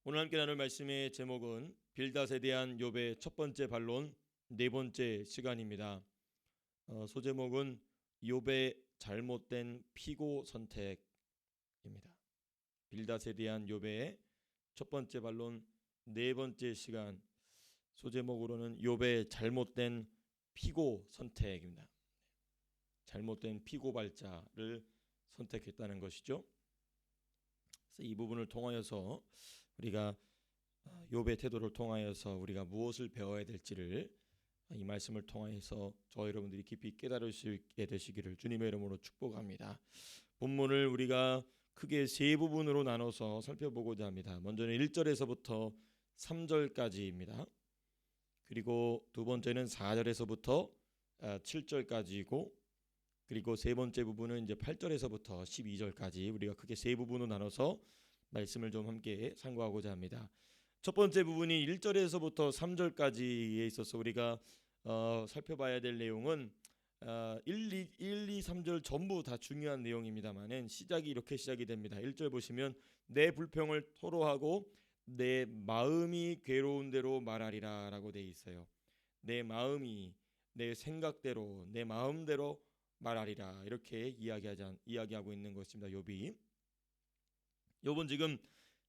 오늘 함께 나눌 말씀의 제목은 빌닷에 대한 욥의 첫 번째 반론 네 번째 시간입니다. 소제목은 욥의 잘못된 피고 선택입니다. 빌닷에 대한 욥의 첫 번째 반론 네 번째 시간, 소제목으로는 욥의 잘못된 피고 선택입니다. 잘못된 피고 발자를 선택했다는 것이죠. 그래서 이 부분을 통하여서 우리가 욥의 태도를 통하여서 우리가 무엇을 배워야 될지를 이 말씀을 통하여서 저 여러분들이 깊이 깨달을 수 있게 되시기를 주님의 이름으로 축복합니다. 본문을 우리가 크게 세 부분으로 나눠서 살펴보고자 합니다. 먼저는 1절에서부터 3절까지입니다. 그리고 두 번째는 4절에서부터 7절까지이고, 그리고 세 번째 부분은 이제 8절에서부터 12절까지 우리가 크게 세 부분으로 나눠서 말씀을 좀 함께 상고하고자 합니다. 첫 번째 부분이 1절에서부터 3절까지에 있어서 우리가 살펴봐야 될 내용은 1, 2, 3절 전부 다 중요한 내용입니다만은 시작이 이렇게 시작이 됩니다. 1절 보시면 내 불평을 토로하고 내 마음이 괴로운 대로 말하리라 라고 되어 있어요. 내 마음이 내 생각대로 내 마음대로 말하리라 이렇게 이야기하고 있는 것입니다. 욥은 지금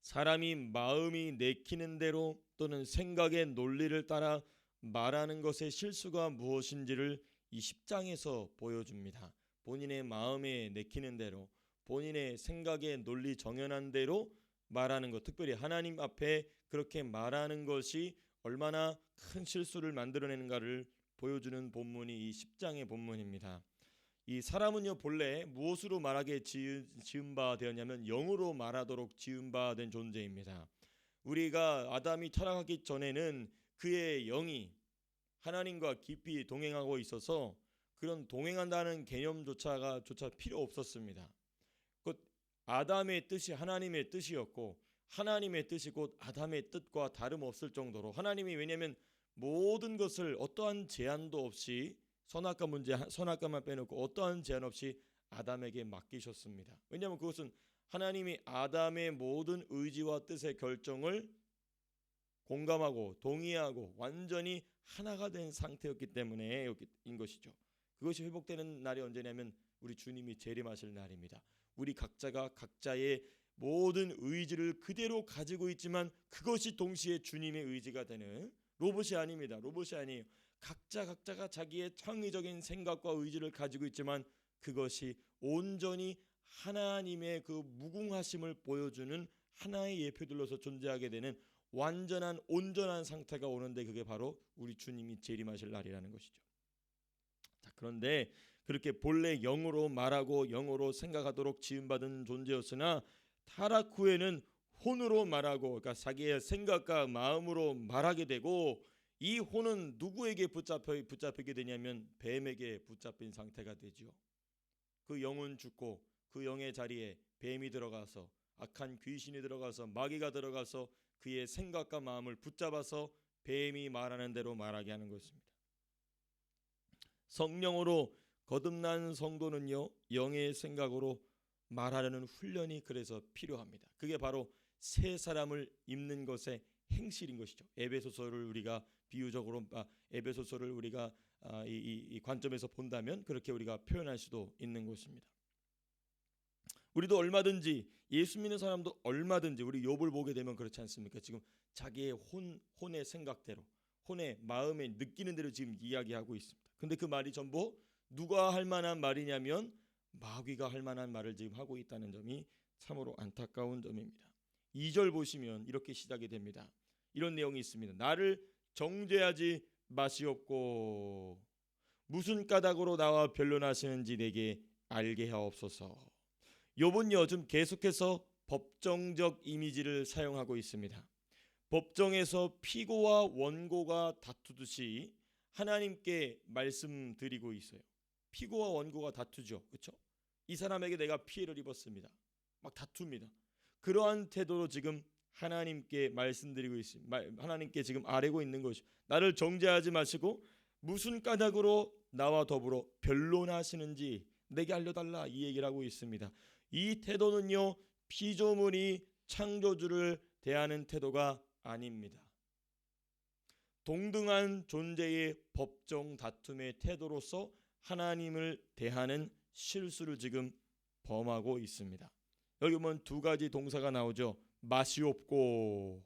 사람이 마음이 내키는 대로 또는 생각의 논리를 따라 말하는 것의 실수가 무엇인지를 이 10장에서 보여줍니다. 본인의 마음에 내키는 대로 본인의 생각의 논리 정연한 대로 말하는 것, 특별히 하나님 앞에 그렇게 말하는 것이 얼마나 큰 실수를 만들어내는가를 보여주는 본문이 이 10장의 본문입니다. 이 사람은요 본래 무엇으로 말하게 지은 바 되었냐면 영으로 말하도록 지은 바 된 존재입니다. 우리가 아담이 타락하기 전에는 그의 영이 하나님과 깊이 동행하고 있어서 그런 동행한다는 개념조차 필요 없었습니다. 곧 아담의 뜻이 하나님의 뜻이었고 하나님의 뜻이 곧 아담의 뜻과 다름없을 정도로 하나님이, 왜냐하면 모든 것을 어떠한 제한도 없이 선악과만 빼놓고 어떠한 제한 없이 아담에게 맡기셨습니다. 왜냐하면 그것은 하나님이 아담의 모든 의지와 뜻의 결정을 공감하고 동의하고 완전히 하나가 된 상태였기 때문에인 것이죠. 그것이 회복되는 날이 언제냐면 우리 주님이 재림하실 날입니다. 우리 각자가 각자의 모든 의지를 그대로 가지고 있지만 그것이 동시에 주님의 의지가 되는, 로봇이 아닙니다. 로봇이 아니에요. 각자가 자기의 창의적인 생각과 의지를 가지고 있지만 그것이 온전히 하나님의 그 무궁하심을 보여주는 하나의 예표들로서 존재하게 되는 완전한 온전한 상태가 오는데 그게 바로 우리 주님이 재림하실 날이라는 것이죠. 자, 그런데 그렇게 본래 영으로 말하고 영으로 생각하도록 지음받은 존재였으나 타락 후에는 혼으로 말하고, 그러니까 자기의 생각과 마음으로 말하게 되고, 이 혼은 누구에게 붙잡히게 되냐면 뱀에게 붙잡힌 상태가 되죠. 그 영은 죽고 그 영의 자리에 뱀이 들어가서, 악한 귀신이 들어가서, 마귀가 들어가서 그의 생각과 마음을 붙잡아서 뱀이 말하는 대로 말하게 하는 것입니다. 성령으로 거듭난 성도는요 영의 생각으로 말하려는 훈련이 그래서 필요합니다. 그게 바로 새 사람을 입는 것의 행실인 것이죠. 에베소서를 우리가 비유적으로 에베소서를 우리가 이 관점에서 본다면 그렇게 우리가 표현할 수도 있는 것입니다. 우리도 얼마든지, 예수 믿는 사람도 얼마든지 우리 욥을 보게 되면 그렇지 않습니까? 지금 자기의 혼의 생각대로, 혼의 마음에 느끼는 대로 지금 이야기하고 있습니다. 근데 그 말이 전부 누가 할 만한 말이냐면 마귀가 할 만한 말을 지금 하고 있다는 점이 참으로 안타까운 점입니다. 2절 보시면 이렇게 시작이 됩니다. 이런 내용이 있습니다. 나를 정죄하지 마시옵고 무슨 까닭으로 나와 변론하시는지 내게 알게 하옵소서. 욥은요 좀 계속해서 법정적 이미지를 사용하고 있습니다. 법정에서 피고와 원고가 다투듯이 하나님께 말씀드리고 있어요. 피고와 원고가 다투죠. 그렇죠? 이 사람에게 내가 피해를 입었습니다. 막 다툽니다. 그러한 태도로 지금 하나님께 말씀드리고 있습니다. 하나님께 지금 아뢰고 있는 것이, 나를 정죄하지 마시고 무슨 까닭으로 나와 더불어 변론하시는지 내게 알려달라, 이 얘기를 하고 있습니다. 이 태도는요 피조물이 창조주를 대하는 태도가 아닙니다. 동등한 존재의 법정 다툼의 태도로서 하나님을 대하는 실수를 지금 범하고 있습니다. 여기 보면 두 가지 동사가 나오죠. 맛이 없고,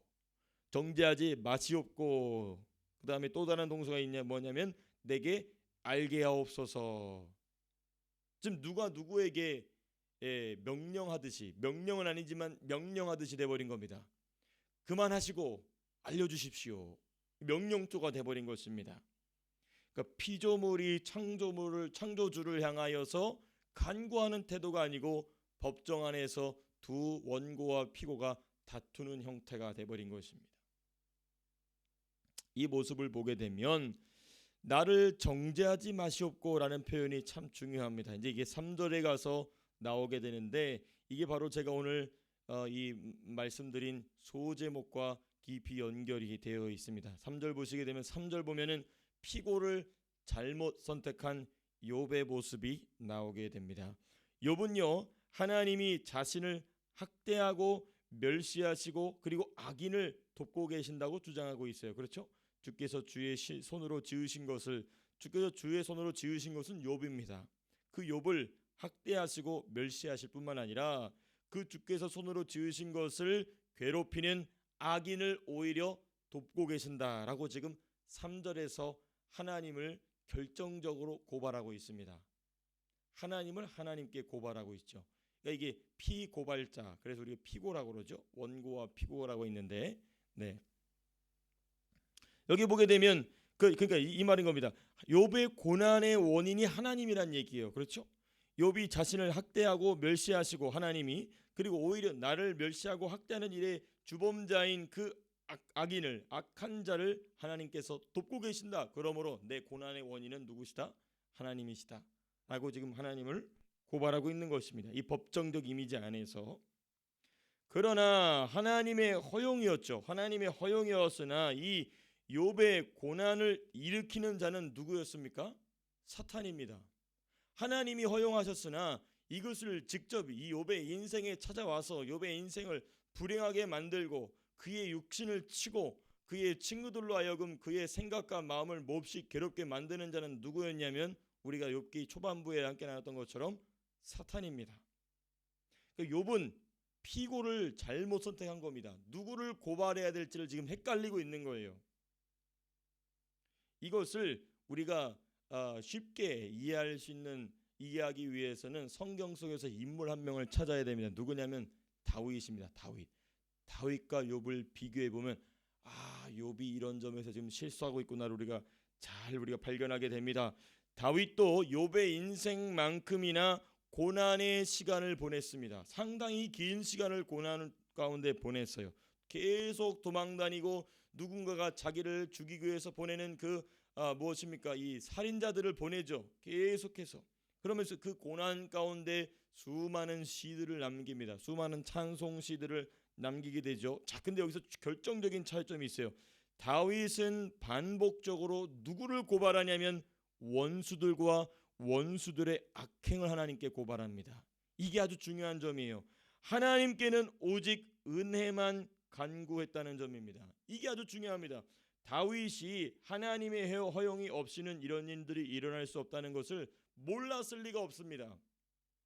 정죄하지 맛이 없고, 그 다음에 또 다른 동사가 뭐냐면 내게 알게 하옵소서. 지금 누가 누구에게 명령하듯이, 명령은 아니지만 명령하듯이 돼버린 겁니다. 그만하시고 알려주십시오. 명령조가 돼버린 것입니다. 그러니까 피조물이 창조주를 향하여서 간구하는 태도가 아니고 법정 안에서 두 원고와 피고가 다투는 형태가 돼버린 것입니다. 이 모습을 보게 되면 나를 정죄하지 마시옵고라는 표현이 참 중요합니다. 이제 이게 3절에 가서 나오게 되는데 이게 바로 제가 오늘 이 말씀드린 소제목과 깊이 연결이 되어 있습니다. 3절 보시게 되면 3절 보면은 피고를 잘못 선택한 욥의 모습이 나오게 됩니다. 욥은요 하나님이 자신을 학대하고 멸시하시고 그리고 악인을 돕고 계신다고 주장하고 있어요. 그렇죠? 주께서 주의 손으로 지으신 것은 욥입니다. 그 욥을 학대하시고 멸시하실 뿐만 아니라 그 주께서 손으로 지으신 것을 괴롭히는 악인을 오히려 돕고 계신다라고 지금 3절에서 하나님을 결정적으로 고발하고 있습니다. 하나님을 하나님께 고발하고 있죠. 그러니까 이게 피고발자, 그래서 우리가 피고라고 그러죠. 원고와 피고라고 있는데, 네. 여기 보게 되면 그러니까 이 말인 겁니다. 욥의 고난의 원인이 하나님이란 얘기예요. 그렇죠? 욥이 자신을 학대하고 멸시하시고 하나님이 그리고 오히려 나를 멸시하고 학대하는 일의 주범자인 그 악인을 악한 자를 하나님께서 돕고 계신다. 그러므로 내 고난의 원인은 누구시다? 하나님이시다. 라고 지금 하나님을 고발하고 있는 것입니다. 이 법정적 이미지 안에서. 그러나 하나님의 허용이었죠. 하나님의 허용이었으나 이 욥의 고난을 일으키는 자는 누구였습니까? 사탄입니다. 하나님이 허용하셨으나 이것을 직접 이 욥의 인생에 찾아와서 욥의 인생을 불행하게 만들고 그의 육신을 치고 그의 친구들로 하여금 그의 생각과 마음을 몹시 괴롭게 만드는 자는 누구였냐면 우리가 욥기 초반부에 함께 나눴던 것처럼 사탄입니다. 욥은 피고를 잘못 선택한 겁니다. 누구를 고발해야 될지를 지금 헷갈리고 있는 거예요. 이것을 우리가 쉽게 이해할 수 있는 이해하기 위해서는 성경 속에서 인물 한 명을 찾아야 됩니다. 누구냐면 다윗입니다. 다윗과 욥을 비교해 보면 욥이 이런 점에서 지금 실수하고 있구나를 우리가 발견하게 됩니다. 다윗도 욥의 인생만큼이나 고난의 시간을 보냈습니다. 상당히 긴 시간을 고난 가운데 보냈어요. 계속 도망다니고 누군가가 자기를 죽이기 위해서 보내는 무엇입니까? 이 살인자들을 보내죠. 계속해서. 그러면서 그 고난 가운데 수많은 시들을 남깁니다. 수많은 찬송 시들을 남기게 되죠. 자, 근데 여기서 결정적인 차이점이 있어요. 다윗은 반복적으로 누구를 고발하냐면 원수들과 원수들의 악행을 하나님께 고발합니다. 이게 아주 중요한 점이에요. 하나님께는 오직 은혜만 간구했다는 점입니다. 이게 아주 중요합니다. 다윗이 하나님의 허용이 없이는 이런 일들이 일어날 수 없다는 것을 몰랐을 리가 없습니다.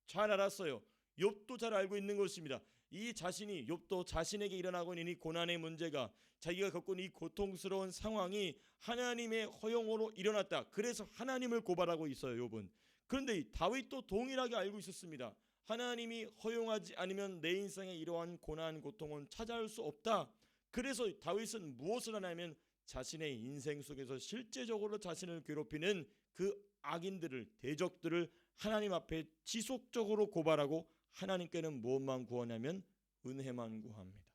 잘 알았어요. 욥도 잘 알고 있는 것입니다. 욥도 자신에게 일어나고 있는 이 고난의 문제가 자기가 겪고 있는 이 고통스러운 상황이 하나님의 허용으로 일어났다. 그래서 하나님을 고발하고 있어요, 욥은. 그런데 다윗도 동일하게 알고 있었습니다. 하나님이 허용하지 않으면 내 인생에 이러한 고난, 고통은 찾아올 수 없다. 그래서 다윗은 무엇을 하냐면 자신의 인생 속에서 실제적으로 자신을 괴롭히는 그 악인들을, 대적들을 하나님 앞에 지속적으로 고발하고 하나님께는 무엇만 구하냐면 은혜만 구합니다.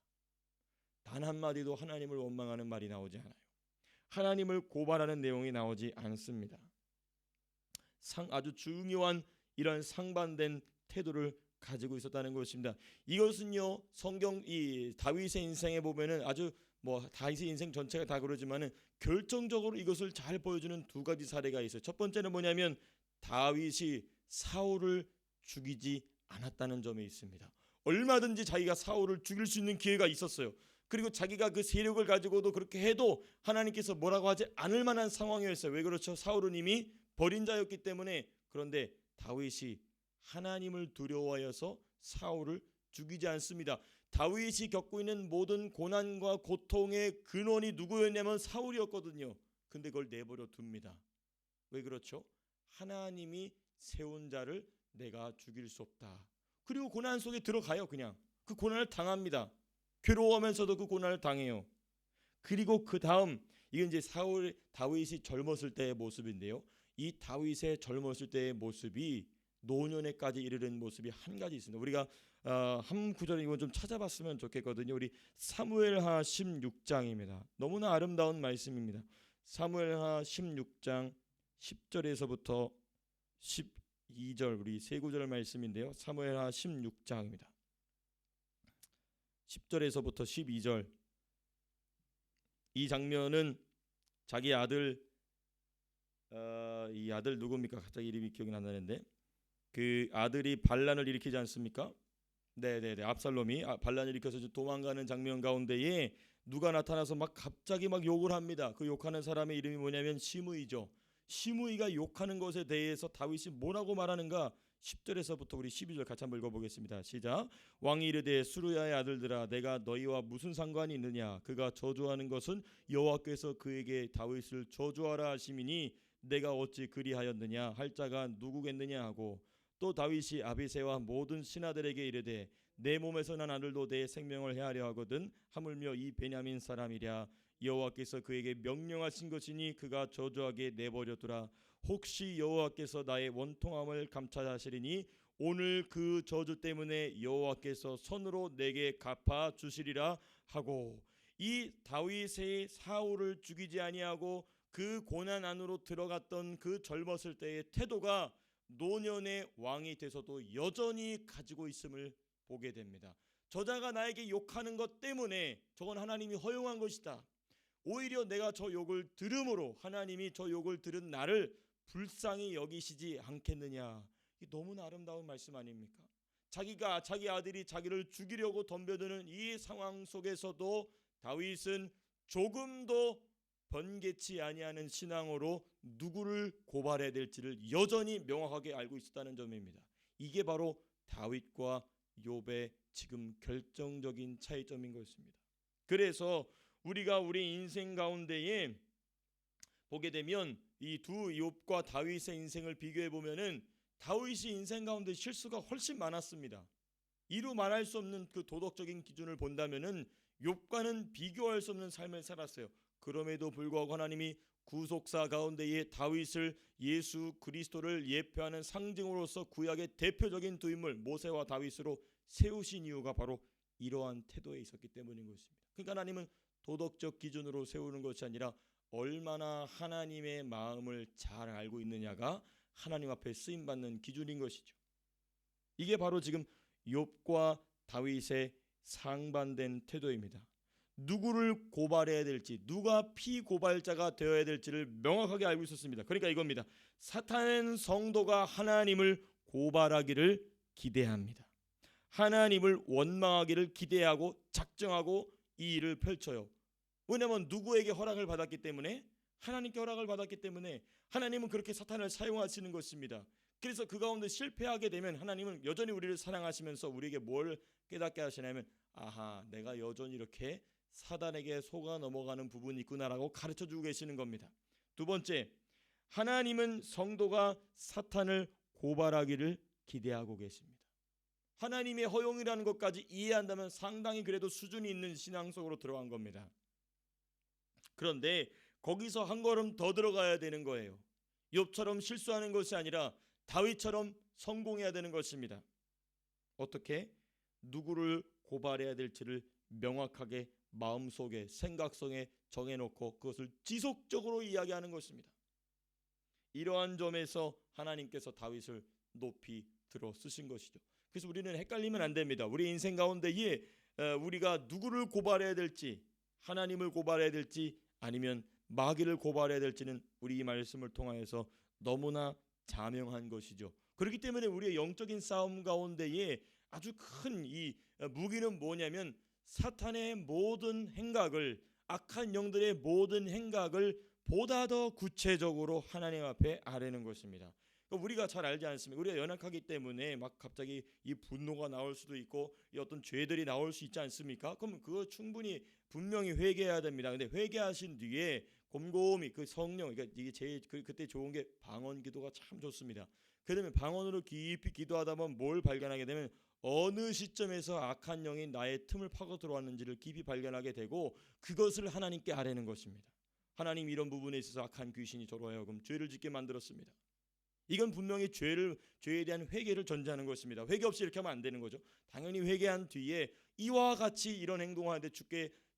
단 한마디도 하나님을 원망하는 말이 나오지 않아요. 하나님을 고발하는 내용이 나오지 않습니다. 아주 중요한 이런 상반된 태도를 가지고 있었다는 것입니다. 이것은요 성경 이 다윗의 인생에 보면은 아주 다윗의 인생 전체가 다 그러지만은 결정적으로 이것을 잘 보여주는 두 가지 사례가 있어요. 첫 번째는 뭐냐면 다윗이 사울을 죽이지 않았다는 점에 있습니다. 얼마든지 자기가 사울을 죽일 수 있는 기회가 있었어요. 그리고 자기가 그 세력을 가지고도 그렇게 해도 하나님께서 뭐라고 하지 않을 만한 상황이었어요. 왜 그렇죠? 사울은 이미 버린 자였기 때문에. 그런데 다윗이 하나님을 두려워하여서 사울을 죽이지 않습니다. 다윗이 겪고 있는 모든 고난과 고통의 근원이 누구였냐면 사울이었거든요. 근데 그걸 내버려 둡니다. 왜 그렇죠? 하나님이 세운 자를 내가 죽일 수 없다. 그리고 고난 속에 들어가요. 그냥 그 고난을 당합니다. 괴로워하면서도 그 고난을 당해요. 그리고 그 다음 이건 이제 다윗이 젊었을 때의 모습인데요. 이 다윗의 젊었을 때의 모습이 노년에까지 이르는 모습이 한 가지 있습니다. 우리가 한 구절 이건 좀 찾아봤으면 좋겠거든요. 우리 사무엘하 16장입니다. 너무나 아름다운 말씀입니다. 사무엘하 16장 10절에서부터 12절 우리 세 구절 말씀인데요. 사무엘하 16장입니다. 10절에서부터 12절. 이 장면은 자기 아들 이 아들 누굽니까? 갑자기 이름이 기억이 안 나는데 그 아들이 반란을 일으키지 않습니까? 네네네, 압살롬이 반란을 일으켜서 도망가는 장면 가운데에 누가 나타나서 막 갑자기 막 욕을 합니다. 그 욕하는 사람의 이름이 뭐냐면 시므이죠. 시므이가 욕하는 것에 대해서 다윗이 뭐라고 말하는가? 10절에서부터 우리 12절 같이 한번 읽어보겠습니다. 시작. 왕이 이르되 수르야의 아들들아 내가 너희와 무슨 상관이 있느냐? 그가 저주하는 것은 여호와께서 그에게 다윗을 저주하라 하심이니 내가 어찌 그리하였느냐 할 자가 누구겠느냐 하고 또 다윗이 아비새와 모든 신하들에게 이르되 내 몸에서 난 아들도 내 생명을 해하려 하거든 하물며 이 베냐민 사람이랴 여호와께서 그에게 명령하신 것이니 그가 저주하게 내버려 두라. 혹시 여호와께서 나의 원통함을 감찰하시리니 오늘 그 저주 때문에 여호와께서 손으로 내게 갚아 주시리라 하고 이 다윗의 사울을 죽이지 아니하고 그 고난 안으로 들어갔던 그 젊었을 때의 태도가 노년의 왕이 돼서도 여전히 가지고 있음을 보게 됩니다. 저자가 나에게 욕하는 것 때문에 저건 하나님이 허용한 것이다. 오히려 내가 저 욕을 들음으로 하나님이 저 욕을 들은 나를 불쌍히 여기시지 않겠느냐. 이 너무나 아름다운 말씀 아닙니까? 자기가 자기 아들이 자기를 죽이려고 덤벼드는 이 상황 속에서도 다윗은 조금도 번개치 아니하는 신앙으로 누구를 고발해야 될지를 여전히 명확하게 알고 있었다는 점입니다. 이게 바로 다윗과 욥의 지금 결정적인 차이점인 것입니다. 그래서 우리가 우리 인생 가운데에 보게 되면 이 두 욥과 다윗의 인생을 비교해 보면은 다윗이 인생 가운데 실수가 훨씬 많았습니다. 이루 말할 수 없는 그 도덕적인 기준을 본다면은 욥과는 비교할 수 없는 삶을 살았어요. 그럼에도 불구하고 하나님이 구속사 가운데에 다윗을 예수 그리스도를 예표하는 상징으로서 구약의 대표적인 두 인물 모세와 다윗으로 세우신 이유가 바로 이러한 태도에 있었기 때문인 것입니다. 그러니까 하나님은 도덕적 기준으로 세우는 것이 아니라 얼마나 하나님의 마음을 잘 알고 있느냐가 하나님 앞에 쓰임받는 기준인 것이죠. 이게 바로 지금 욥과 다윗의 상반된 태도입니다. 누구를 고발해야 될지, 누가 피고발자가 되어야 될지를 명확하게 알고 있었습니다. 그러니까 이겁니다. 사탄은 성도가 하나님을 고발하기를 기대합니다. 하나님을 원망하기를 기대하고 작정하고 이 일을 펼쳐요. 왜냐하면 누구에게 허락을 받았기 때문에, 하나님께 허락을 받았기 때문에 하나님은 그렇게 사탄을 사용하시는 것입니다. 그래서 그 가운데 실패하게 되면 하나님은 여전히 우리를 사랑하시면서 우리에게 뭘 깨닫게 하시냐면 아하, 내가 여전히 이렇게 사단에게 속아 넘어가는 부분이 있구나라고 가르쳐주고 계시는 겁니다. 두 번째, 하나님은 성도가 사탄을 고발하기를 기대하고 계십니다. 하나님의 허용이라는 것까지 이해한다면 상당히 그래도 수준이 있는 신앙 속으로 들어간 겁니다. 그런데 거기서 한 걸음 더 들어가야 되는 거예요. 욥처럼 실수하는 것이 아니라 다윗처럼 성공해야 되는 것입니다. 어떻게? 누구를 고발해야 될지를 명확하게 마음속에 생각 속에 정해놓고 그것을 지속적으로 이야기하는 것입니다. 이러한 점에서 하나님께서 다윗을 높이 들어 쓰신 것이죠. 그래서 우리는 헷갈리면 안 됩니다. 우리 인생 가운데에 우리가 누구를 고발해야 될지, 하나님을 고발해야 될지 아니면 마귀를 고발해야 될지는 우리 이 말씀을 통하여서 너무나 자명한 것이죠. 그렇기 때문에 우리의 영적인 싸움 가운데에 아주 큰 이 무기는 뭐냐면 사탄의 모든 행각을, 악한 영들의 모든 행각을 보다 더 구체적으로 하나님 앞에 아뢰는 것입니다. 우리가 잘 알지 않습니까? 우리가 연약하기 때문에 막 갑자기 이 분노가 나올 수도 있고 이 어떤 죄들이 나올 수 있지 않습니까? 그럼 그거 충분히 분명히 회개해야 됩니다. 근데 회개하신 뒤에 곰곰이 그 성령, 그러니까 이게 제일 그때 좋은 게 방언 기도가 참 좋습니다. 그러면 방언으로 깊이 기도하다 보면 뭘 발견하게 되면 어느 시점에서 악한 영이 나의 틈을 파고 들어왔는지를 깊이 발견하게 되고 그것을 하나님께 아뢰는 것입니다. 하나님, 이런 부분에 있어서 악한 귀신이 저로 하여금 죄를 짓게 만들었습니다. 이건 분명히 죄에 대한 회개를 전제하는 것입니다. 회개 없이 이렇게 하면 안 되는 거죠. 당연히 회개한 뒤에 이와 같이 이런 행동하는데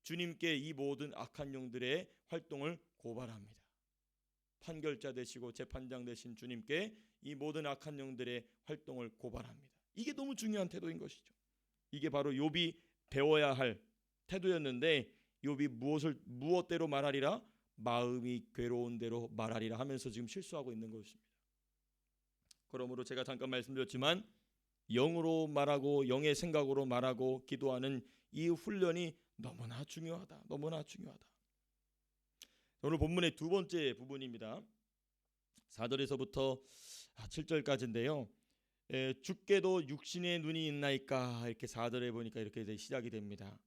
주님께 이 모든 악한 영들의 활동을 고발합니다. 판결자 되시고 재판장 되신 주님께 이 모든 악한 영들의 활동을 고발합니다. 이게 너무 중요한 태도인 것이죠. 이게 바로 욥이 배워야 할 태도였는데 욥이 무엇대로 말하리라? 마음이 괴로운 대로 말하리라 하면서 지금 실수하고 있는 것입니다. 그러므로 제가 잠깐 말씀드렸지만 영으로 말하고 영의 생각으로 말하고 기도하는 이 훈련이 너무나 중요하다. 너무나 중요하다. 오늘 본문의 두 번째 부분입니다. 4절에서부터 7절까지인데요. 주께도 육신의 눈이 있나이까, 이렇게 4절에 보니까 이렇게 시작이 됩니다.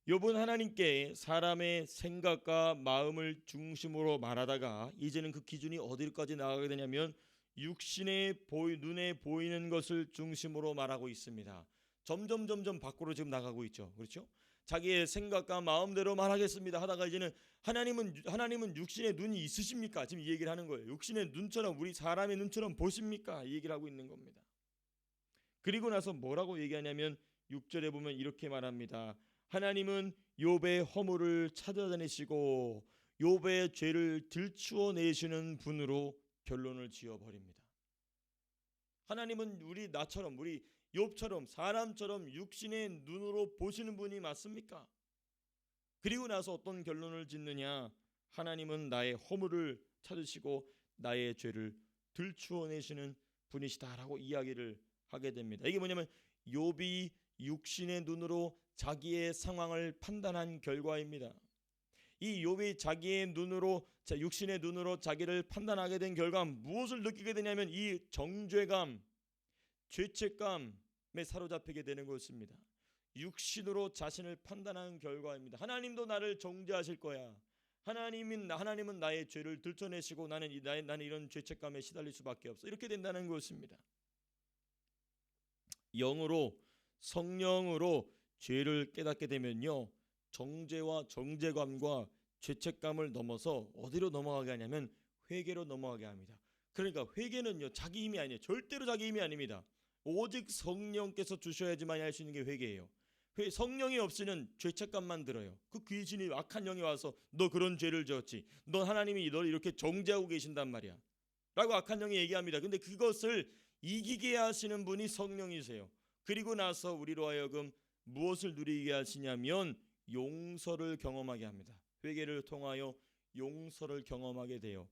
욥은 하나님께 사람의 생각과 마음을 중심으로 말하다가 이제는 그 기준이 어디까지 나가게 되냐면 육신의 눈에 보이는 것을 중심으로 말하고 있습니다. 점점 밖으로 지금 나가고 있죠. 그렇죠? 자기의 생각과 마음대로 말하겠습니다 하다가 이제는 하나님은 육신의 눈이 있으십니까? 지금 이 얘기를 하는 거예요. 육신의 눈처럼, 우리 사람의 눈처럼 보십니까? 이 얘기를 하고 있는 겁니다. 그리고 나서 뭐라고 얘기하냐면 6절에 보면 이렇게 말합니다. 하나님은 욥의 허물을 찾아다니시고 욥의 죄를 들추어 내시는 분으로 결론을 지어버립니다. 하나님은 우리 욥처럼 사람처럼 육신의 눈으로 보시는 분이 맞습니까? 그리고 나서 어떤 결론을 짓느냐? 하나님은 나의 허물을 찾으시고 나의 죄를 들추어내시는 분이시다라고 이야기를 하게 됩니다. 이게 뭐냐면 욥이 육신의 눈으로 자기의 상황을 판단한 결과입니다. 이 욥이 자기의 눈으로, 육신의 눈으로 자기를 판단하게 된 결과 무엇을 느끼게 되냐면 이 정죄감, 죄책감에 사로잡히게 되는 것입니다. 육신으로 자신을 판단하는 결과입니다. 하나님도 나를 정죄하실 거야. 하나님은 나의 죄를 들춰내시고 나는 이런 죄책감에 시달릴 수밖에 없어. 이렇게 된다는 것입니다. 영으로, 성령으로 죄를 깨닫게 되면요, 정죄와 정죄감과 죄책감을 넘어서 어디로 넘어가게 하냐면 회개로 넘어가게 합니다. 그러니까 회개는요, 자기 힘이 아니에요. 절대로 자기 힘이 아닙니다. 오직 성령께서 주셔야지만 할 수 있는 게 회개예요. 성령이 없이는 죄책감만 들어요. 그 귀신이, 악한 영이 와서 너 그런 죄를 지었지, 너 하나님이 널 이렇게 정죄하고 계신단 말이야 라고 악한 영이 얘기합니다. 근데 그것을 이기게 하시는 분이 성령이세요. 그리고 나서 우리로 하여금 무엇을 누리게 하시냐면 용서를 경험하게 합니다. 회개를 통하여 용서를 경험하게 돼요.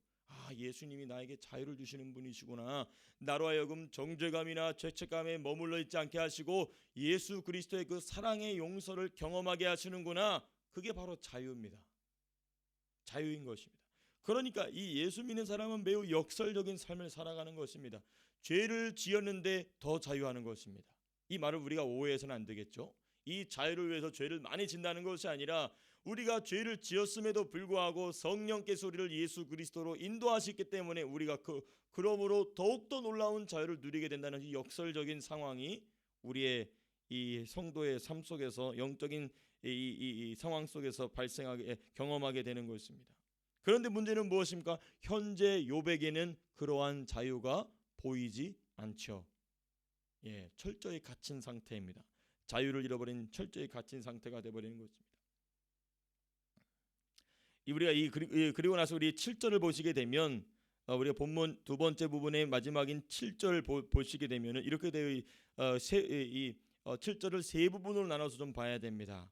예수님이 나에게 자유를 주시는 분이시구나. 나로 하여금 정죄감이나 죄책감에 머물러 있지 않게 하시고 예수 그리스도의 그 사랑의 용서를 경험하게 하시는구나. 그게 바로 자유입니다. 자유인 것입니다. 그러니까 이 예수 믿는 사람은 매우 역설적인 삶을 살아가는 것입니다. 죄를 지었는데 더 자유하는 것입니다. 이 말을 우리가 오해해서는 안 되겠죠. 이 자유를 위해서 죄를 많이 진다는 것이 아니라 우리가 죄를 지었음에도 불구하고 성령께서 우리를 예수 그리스도로 인도하시기 때문에 우리가 그러므로 더욱더 놀라운 자유를 누리게 된다는 이 역설적인 상황이 우리의 이 성도의 삶 속에서, 영적인 이 상황 속에서 경험하게 되는 것입니다. 그런데 문제는 무엇입니까? 현재 욥에게는 그러한 자유가 보이지 않죠. 철저히 갇힌 상태입니다. 자유를 잃어버린 철저히 갇힌 상태가 되어버리는 것입니다. 우리가 그리고 나서 우리 7절을 보시게 되면, 우리가 본문 두 번째 부분의 마지막인 7절 보시게 되면 이렇게 되어 7절을 세 부분으로 나눠서 좀 봐야 됩니다.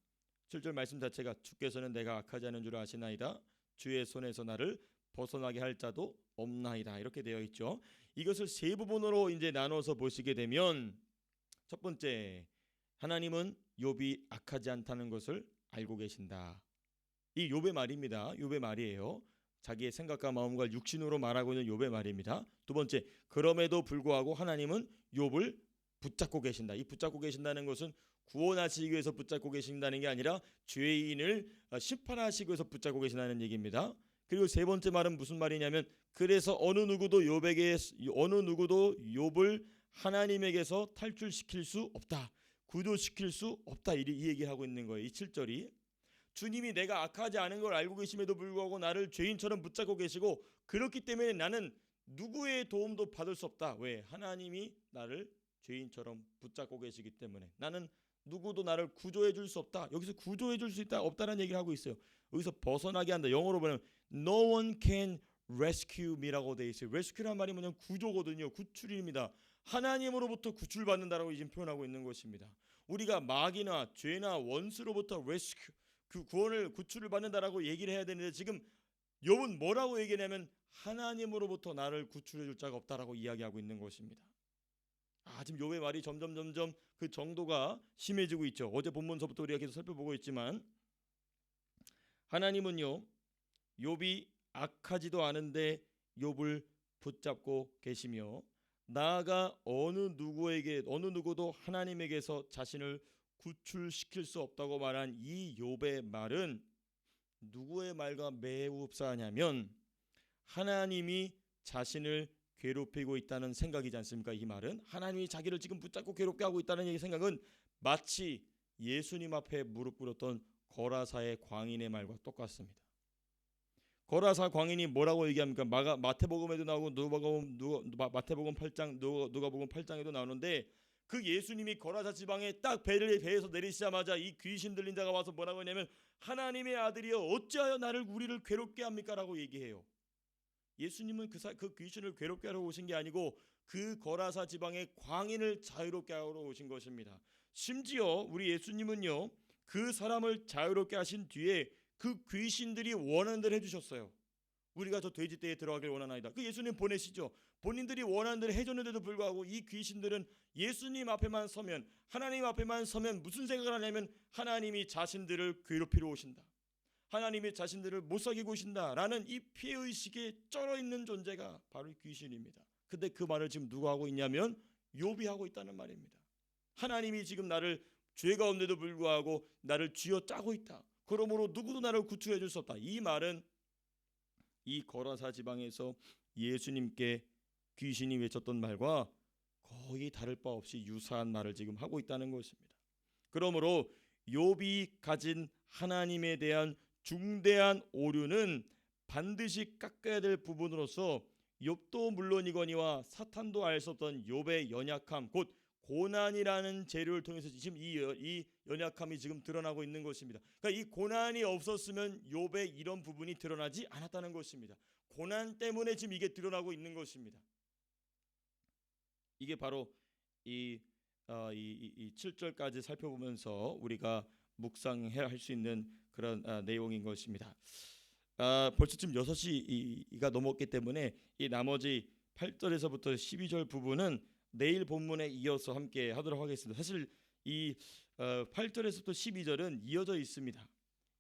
7절 말씀 자체가 주께서는 내가 악하지 않은 줄 아시나이다. 주의 손에서 나를 벗어나게 할 자도 없나이다. 이렇게 되어 있죠. 이것을 세 부분으로 이제 나눠서 보시게 되면, 첫 번째, 하나님은 욥이 악하지 않다는 것을 알고 계신다. 이 욥의 말입니다. 욥의 말이에요. 자기의 생각과 마음과 육신으로 말하고 있는 욥의 말입니다. 두 번째, 그럼에도 불구하고 하나님은 욥을 붙잡고 계신다. 이 붙잡고 계신다는 것은 구원하시기 위해서 붙잡고 계신다는 게 아니라 죄인을 심판하시기 위해서 붙잡고 계신다는 얘기입니다. 그리고 세 번째 말은 무슨 말이냐면, 그래서 어느 누구도 욥을 하나님에게서 탈출시킬 수 없다, 구조시킬 수 없다, 이 얘기를 하고 있는 거예요. 이 7절이 주님이 내가 악하지 않은 걸 알고 계심에도 불구하고 나를 죄인처럼 붙잡고 계시고, 그렇기 때문에 나는 누구의 도움도 받을 수 없다. 왜? 하나님이 나를 죄인처럼 붙잡고 계시기 때문에 나는 누구도 나를 구조해 줄 수 없다. 여기서 구조해 줄 수 있다 없다는 얘기를 하고 있어요. 여기서 벗어나게 한다. 영어로 보면 No one can rescue me라고 돼 있어요. rescue란 말이 뭐냐면 구조거든요. 구출입니다. 하나님으로부터 구출받는다라고 지금 표현하고 있는 것입니다. 우리가 마귀나 죄나 원수로부터 rescue, 그 구출을 받는다라고 얘기를 해야 되는데, 지금 욥은 뭐라고 얘기하냐면 하나님으로부터 나를 구출해 줄 자가 없다라고 이야기하고 있는 것입니다. 지금 욥의 말이 점점 그 정도가 심해지고 있죠. 어제 본문서부터 우리가 계속 살펴보고 있지만, 하나님은요 욥이 악하지도 않은데 욥을 붙잡고 계시며, 나아가 어느 누구도 하나님에게서 자신을 구출시킬 수 없다고 말한 이 욥의 말은 누구의 말과 매우 흡사하냐면 하나님이 자신을 괴롭히고 있다는 생각이지 않습니까? 이 말은 하나님이 자기를 지금 붙잡고 괴롭게 하고 있다는 이 생각은 마치 예수님 앞에 무릎 꿇었던 거라사의 광인의 말과 똑같습니다. 거라사 광인이 뭐라고 얘기합니까? 마태복음에도 나오고 마태복음 8장, 누가복음 8장에도 나오는데, 그 예수님이 거라사 지방에 딱 배에서 내리시자마자 이 귀신 들린 자가 와서 뭐라고 하냐면 하나님의 아들이여 어찌하여 우리를 괴롭게 합니까? 라고 얘기해요. 예수님은 그 귀신을 괴롭게 하러 오신 게 아니고 그 거라사 지방의 광인을 자유롭게 하러 오신 것입니다. 심지어 우리 예수님은요 그 사람을 자유롭게 하신 뒤에 그 귀신들이 원하는 대로 해주셨어요. 우리가 저 돼지떼에 들어가길 원하나이다. 그 예수님 보내시죠. 본인들이 원하는 대로 해줬는데도 불구하고 이 귀신들은 예수님 앞에만 서면, 하나님 앞에만 서면 무슨 생각을 하냐면 하나님이 자신들을 괴롭히러 오신다, 하나님이 자신들을 못 사귀고 오신다라는 이 피해의식에 쩔어있는 존재가 바로 귀신입니다. 근데 그 말을 지금 누가 하고 있냐면 욥이 하고 있다는 말입니다. 하나님이 지금 나를 죄가 없는데도 불구하고 나를 쥐어짜고 있다, 그러므로 누구도 나를 구출해 줄 수 없다. 이 말은 이 거라사 지방에서 예수님께 귀신이 외쳤던 말과 거의 다를 바 없이 유사한 말을 지금 하고 있다는 것입니다. 그러므로 욥이 가진 하나님에 대한 중대한 오류는 반드시 깎아야 될 부분으로서 욥도 물론이거니와 사탄도 알 수 없던 욥의 연약함, 곧 고난이라는 재료를 통해서 지금 이 연약함이 지금 드러나고 있는 것입니다. 그러니까 이 고난이 없었으면 욥의 이런 부분이 드러나지 않았다는 것입니다. 고난 때문에 지금 이게 드러나고 있는 것입니다. 이게 바로 이 7절까지 살펴보면서 우리가 묵상해야 할 수 있는 그런 내용인 것입니다. 벌써 지금 6시가 넘었기 때문에 이 나머지 8절에서부터 12절 부분은 내일 본문에 이어서 함께 하도록 하겠습니다. 사실 이 8절에서부터 12절은 이어져 있습니다.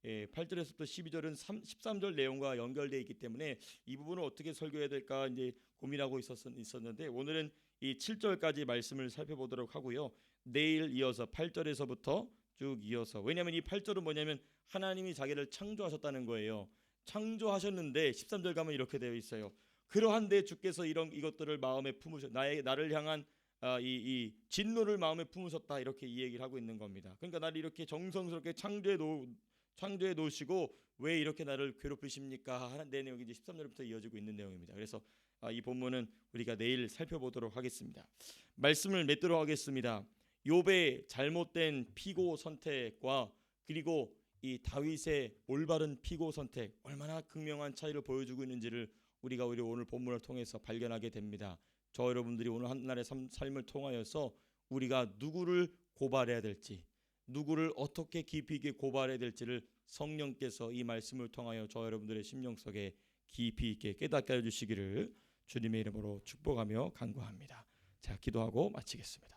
8절에서부터 12절은 13절 내용과 연결되어 있기 때문에 이 부분을 어떻게 설교해야 될까 이제 고민하고 있었는데, 오늘은 이 7절까지 말씀을 살펴보도록 하고요. 내일 이어서 8절에서부터 쭉 이어서, 왜냐하면 이 8절은 뭐냐면 하나님이 자기를 창조하셨다는 거예요. 창조하셨는데 13절 가면 이렇게 되어 있어요. 그러한데 주께서 이것들을 마음에 품으셨, 나를 향한 이 진노를 마음에 품으셨다, 이렇게 이 얘기를 하고 있는 겁니다. 그러니까 나를 이렇게 정성스럽게 창조해 놓으시고 왜 이렇게 나를 괴롭히십니까 하는 내용이 이제 13절부터 이어지고 있는 내용입니다. 그래서 이 본문은 우리가 내일 살펴보도록 하겠습니다. 말씀을 맺도록 하겠습니다. 욥의 잘못된 피고 선택과 그리고 이 다윗의 올바른 피고 선택, 얼마나 극명한 차이를 보여주고 있는지를 우리가 오늘 본문을 통해서 발견하게 됩니다. 저 여러분들이 오늘 한날의 삶을 통하여서 우리가 누구를 고발해야 될지, 누구를 어떻게 깊이 있게 고발해야 될지를 성령께서 이 말씀을 통하여 저 여러분들의 심령 속에 깊이 있게 깨닫게 해주시기를 주님의 이름으로 축복하며 간구합니다. 자, 기도하고 마치겠습니다.